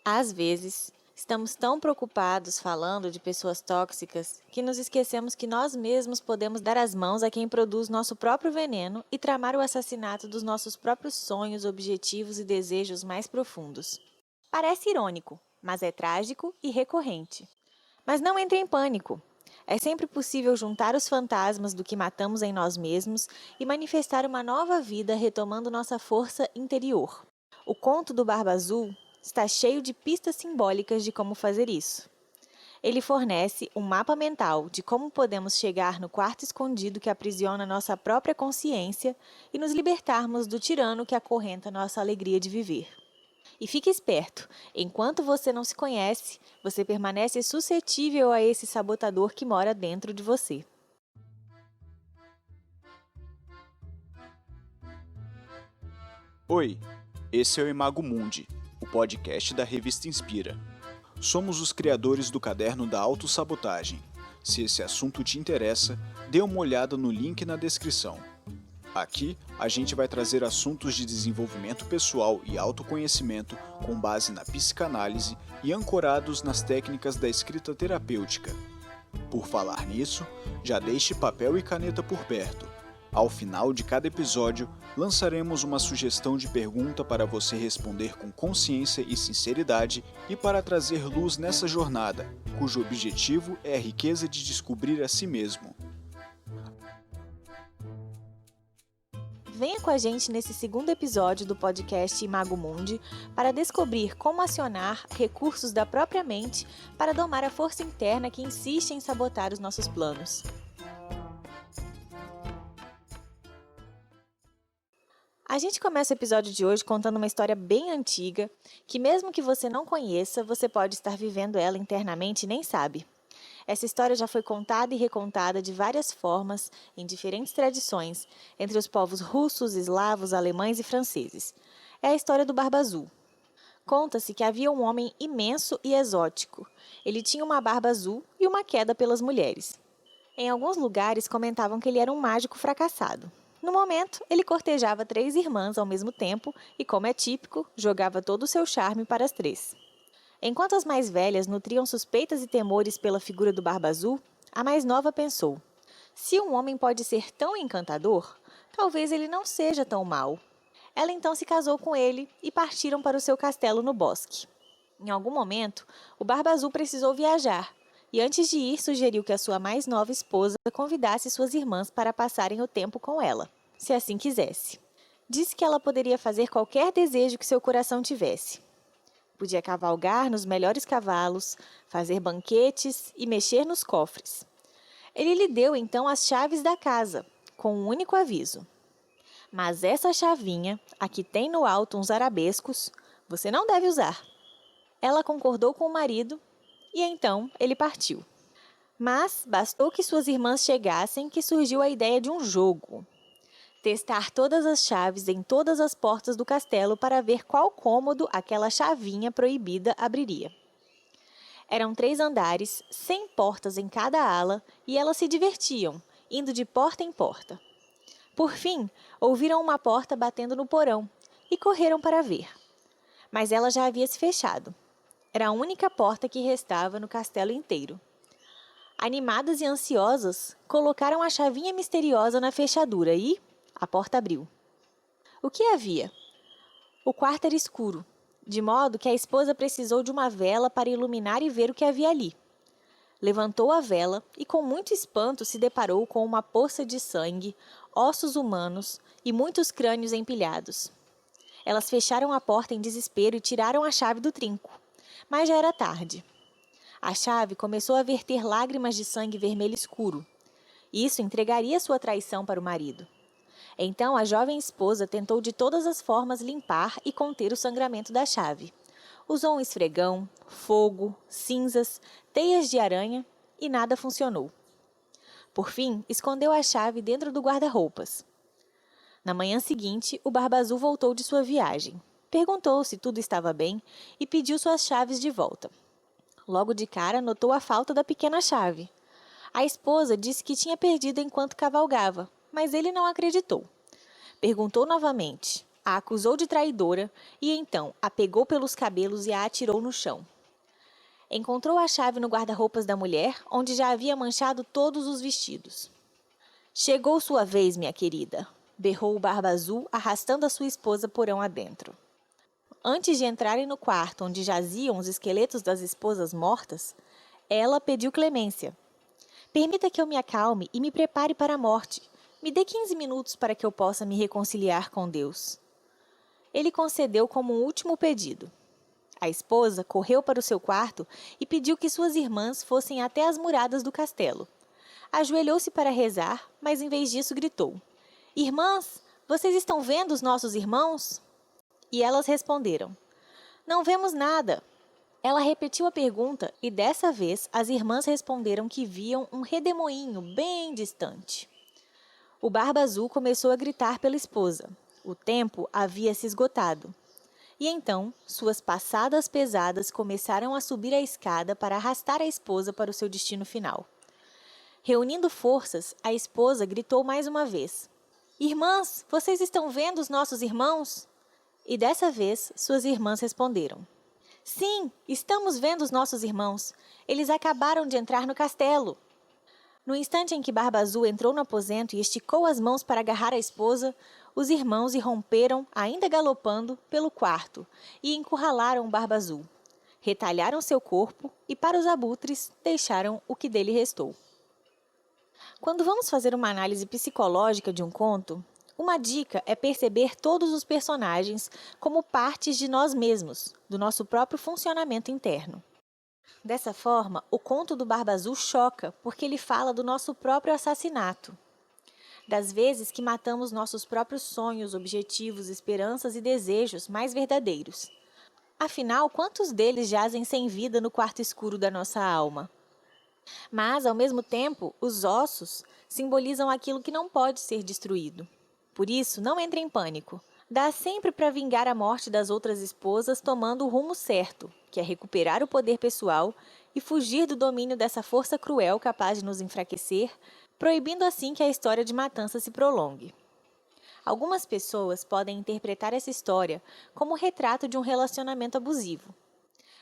Às vezes, estamos tão preocupados falando de pessoas tóxicas que nos esquecemos que nós mesmos podemos dar as mãos a quem produz nosso próprio veneno e tramar o assassinato dos nossos próprios sonhos, objetivos e desejos mais profundos. Parece irônico, mas é trágico e recorrente. Mas não entre em pânico. É sempre possível juntar os fantasmas do que matamos em nós mesmos e manifestar uma nova vida retomando nossa força interior. O conto do Barba Azul está cheio de pistas simbólicas de como fazer isso. Ele fornece um mapa mental de como podemos chegar no quarto escondido que aprisiona nossa própria consciência e nos libertarmos do tirano que acorrenta nossa alegria de viver. E fique esperto, enquanto você não se conhece, você permanece suscetível a esse sabotador que mora dentro de você. Oi, esse é o Imago Mundi, o podcast da revista Inspira. Somos os criadores do caderno da autossabotagem. Se esse assunto te interessa, dê uma olhada no link na descrição. Aqui, a gente vai trazer assuntos de desenvolvimento pessoal e autoconhecimento com base na psicanálise e ancorados nas técnicas da escrita terapêutica. Por falar nisso, já deixe papel e caneta por perto. Ao final de cada episódio, lançaremos uma sugestão de pergunta para você responder com consciência e sinceridade e para trazer luz nessa jornada, cujo objetivo é a riqueza de descobrir a si mesmo. Venha com a gente nesse segundo episódio do podcast Imago Mundi para descobrir como acionar recursos da própria mente para domar a força interna que insiste em sabotar os nossos planos. A gente começa o episódio de hoje contando uma história bem antiga, que mesmo que você não conheça, você pode estar vivendo ela internamente e nem sabe. Essa história já foi contada e recontada de várias formas, em diferentes tradições, entre os povos russos, eslavos, alemães e franceses. É a história do Barba Azul. Conta-se que havia um homem imenso e exótico. Ele tinha uma barba azul e uma queda pelas mulheres. Em alguns lugares comentavam que ele era um mágico fracassado. No momento, ele cortejava 3 irmãs ao mesmo tempo e, como é típico, jogava todo o seu charme para as 3. Enquanto as mais velhas nutriam suspeitas e temores pela figura do Barba Azul, a mais nova pensou: se um homem pode ser tão encantador, talvez ele não seja tão mau. Ela então se casou com ele e partiram para o seu castelo no bosque. Em algum momento, o Barba Azul precisou viajar e antes de ir sugeriu que a sua mais nova esposa convidasse suas irmãs para passarem o tempo com ela, se assim quisesse. Disse que ela poderia fazer qualquer desejo que seu coração tivesse. Podia cavalgar nos melhores cavalos, fazer banquetes e mexer nos cofres. Ele lhe deu então as chaves da casa, com um único aviso: mas essa chavinha, a que tem no alto uns arabescos, você não deve usar. Ela concordou com o marido e então ele partiu. Mas bastou que suas irmãs chegassem que surgiu a ideia de um jogo. Testar todas as chaves em todas as portas do castelo para ver qual cômodo aquela chavinha proibida abriria. Eram 3 andares, 100 portas em cada ala, e elas se divertiam, indo de porta em porta. Por fim, ouviram uma porta batendo no porão e correram para ver. Mas ela já havia se fechado. Era a única porta que restava no castelo inteiro. Animadas e ansiosas, colocaram a chavinha misteriosa na fechadura e a porta abriu. O que havia? O quarto era escuro, de modo que a esposa precisou de uma vela para iluminar e ver o que havia ali. Levantou a vela e com muito espanto se deparou com uma poça de sangue, ossos humanos e muitos crânios empilhados. Elas fecharam a porta em desespero e tiraram a chave do trinco, mas já era tarde. A chave começou a verter lágrimas de sangue vermelho escuro. Isso entregaria sua traição para o marido. Então a jovem esposa tentou de todas as formas limpar e conter o sangramento da chave. Usou um esfregão, fogo, cinzas, teias de aranha e nada funcionou. Por fim, escondeu a chave dentro do guarda-roupas. Na manhã seguinte, o Barba Azul voltou de sua viagem. Perguntou se tudo estava bem e pediu suas chaves de volta. Logo de cara, notou a falta da pequena chave. A esposa disse que tinha perdido enquanto cavalgava, mas ele não acreditou. Perguntou novamente: a acusou de traidora e então a pegou pelos cabelos e a atirou no chão. Encontrou a chave no guarda-roupas da mulher, onde já havia manchado todos os vestidos. Chegou sua vez, minha querida, berrou o Barba Azul, arrastando a sua esposa porão adentro. Antes de entrarem no quarto onde jaziam os esqueletos das esposas mortas, ela pediu clemência. Permita que eu me acalme e me prepare para a morte. Me dê 15 minutos para que eu possa me reconciliar com Deus. Ele concedeu como um último pedido. A esposa correu para o seu quarto e pediu que suas irmãs fossem até as muradas do castelo. Ajoelhou-se para rezar, mas em vez disso gritou: Irmãs, vocês estão vendo os nossos irmãos? E elas responderam: Não vemos nada. Ela repetiu a pergunta e dessa vez as irmãs responderam que viam um redemoinho bem distante. O Barba Azul começou a gritar pela esposa. O tempo havia se esgotado. E então, suas passadas pesadas começaram a subir a escada para arrastar a esposa para o seu destino final. Reunindo forças, a esposa gritou mais uma vez: Irmãs, vocês estão vendo os nossos irmãos? E dessa vez, suas irmãs responderam: Sim, estamos vendo os nossos irmãos. Eles acabaram de entrar no castelo. No instante em que Barba Azul entrou no aposento e esticou as mãos para agarrar a esposa, os irmãos irromperam, ainda galopando, pelo quarto e encurralaram Barba Azul. Retalharam seu corpo e, para os abutres, deixaram o que dele restou. Quando vamos fazer uma análise psicológica de um conto, uma dica é perceber todos os personagens como partes de nós mesmos, do nosso próprio funcionamento interno. Dessa forma, o conto do Barba Azul choca, porque ele fala do nosso próprio assassinato. Das vezes que matamos nossos próprios sonhos, objetivos, esperanças e desejos mais verdadeiros. Afinal, quantos deles jazem sem vida no quarto escuro da nossa alma? Mas, ao mesmo tempo, os ossos simbolizam aquilo que não pode ser destruído. Por isso, não entre em pânico. Dá sempre para vingar a morte das outras esposas tomando o rumo certo, que é recuperar o poder pessoal e fugir do domínio dessa força cruel capaz de nos enfraquecer, proibindo assim que a história de matança se prolongue. Algumas pessoas podem interpretar essa história como o retrato de um relacionamento abusivo.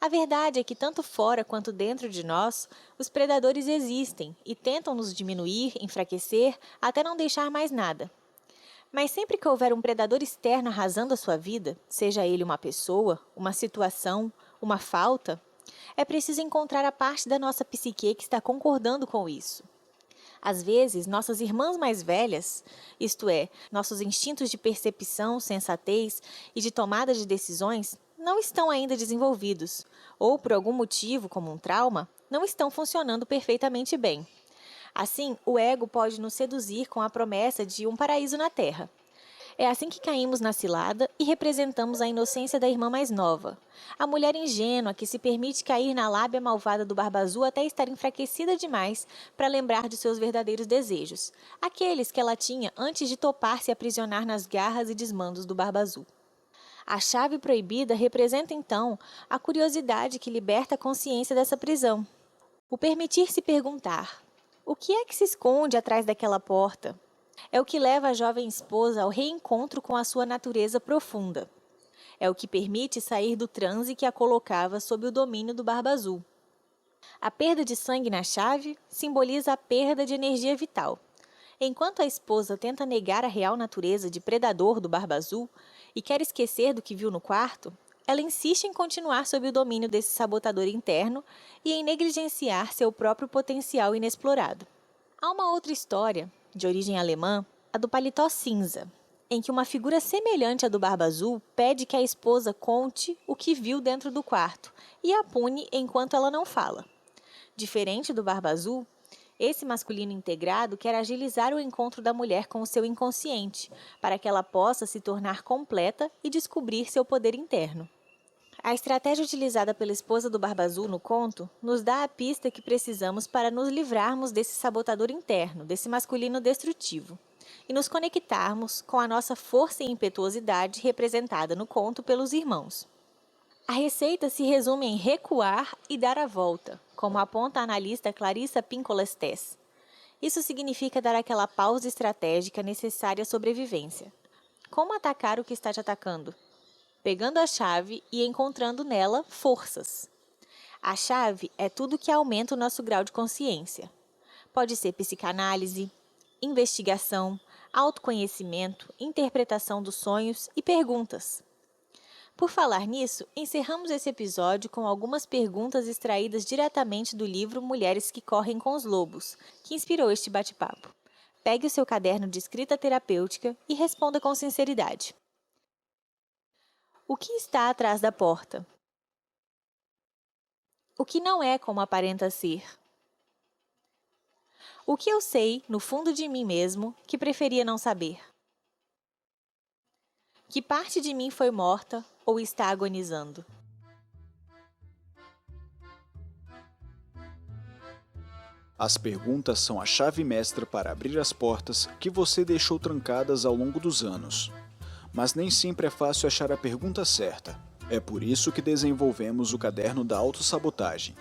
A verdade é que tanto fora quanto dentro de nós, os predadores existem e tentam nos diminuir, enfraquecer, até não deixar mais nada. Mas sempre que houver um predador externo arrasando a sua vida, seja ele uma pessoa, uma situação, uma falta, é preciso encontrar a parte da nossa psique que está concordando com isso. Às vezes, nossas irmãs mais velhas, isto é, nossos instintos de percepção, sensatez e de tomada de decisões, não estão ainda desenvolvidos, ou por algum motivo, como um trauma, não estão funcionando perfeitamente bem. Assim, o ego pode nos seduzir com a promessa de um paraíso na Terra. É assim que caímos na cilada e representamos a inocência da irmã mais nova, a mulher ingênua que se permite cair na lábia malvada do Barba Azul até estar enfraquecida demais para lembrar de seus verdadeiros desejos, aqueles que ela tinha antes de topar se aprisionar nas garras e desmandos do Barba Azul. A chave proibida representa, então, a curiosidade que liberta a consciência dessa prisão. O permitir-se perguntar: o que é que se esconde atrás daquela porta? É o que leva a jovem esposa ao reencontro com a sua natureza profunda. É o que permite sair do transe que a colocava sob o domínio do Barba Azul. A perda de sangue na chave simboliza a perda de energia vital. Enquanto a esposa tenta negar a real natureza de predador do Barba Azul e quer esquecer do que viu no quarto, ela insiste em continuar sob o domínio desse sabotador interno e em negligenciar seu próprio potencial inexplorado. Há uma outra história, de origem alemã, a do paletó cinza, em que uma figura semelhante à do Barba Azul pede que a esposa conte o que viu dentro do quarto e a pune enquanto ela não fala. Diferente do Barba Azul, esse masculino integrado quer agilizar o encontro da mulher com o seu inconsciente, para que ela possa se tornar completa e descobrir seu poder interno. A estratégia utilizada pela esposa do Barba Azul no conto nos dá a pista que precisamos para nos livrarmos desse sabotador interno, desse masculino destrutivo, e nos conectarmos com a nossa força e impetuosidade representada no conto pelos irmãos. A receita se resume em recuar e dar a volta, como aponta a analista Clarissa Pincolé-Stess. Isso significa dar aquela pausa estratégica necessária à sobrevivência. como atacar o que está te atacando, pegando a chave e encontrando nela forças. A chave é tudo que aumenta o nosso grau de consciência. Pode ser psicanálise, investigação, autoconhecimento, interpretação dos sonhos e perguntas. Por falar nisso, encerramos esse episódio com algumas perguntas extraídas diretamente do livro Mulheres que Correm com os Lobos, que inspirou este bate-papo. Pegue o seu caderno de escrita terapêutica e responda com sinceridade. O que está atrás da porta? O que não é como aparenta ser? O que eu sei, no fundo de mim mesmo, que preferia não saber? Que parte de mim foi morta ou está agonizando? As perguntas são a chave mestra para abrir as portas que você deixou trancadas ao longo dos anos. Mas nem sempre é fácil achar a pergunta certa. É por isso que desenvolvemos o Caderno da Autossabotagem.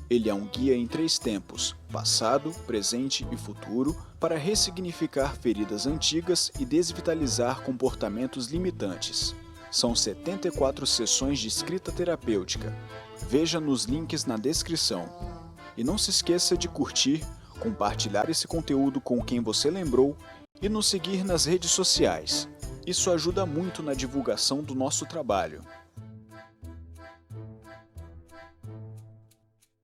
Ele é um guia em 3 tempos, passado, presente e futuro, para ressignificar feridas antigas e desvitalizar comportamentos limitantes. São 74 sessões de escrita terapêutica. Veja nos links na descrição. E não se esqueça de curtir, compartilhar esse conteúdo com quem você lembrou e nos seguir nas redes sociais. Isso ajuda muito na divulgação do nosso trabalho.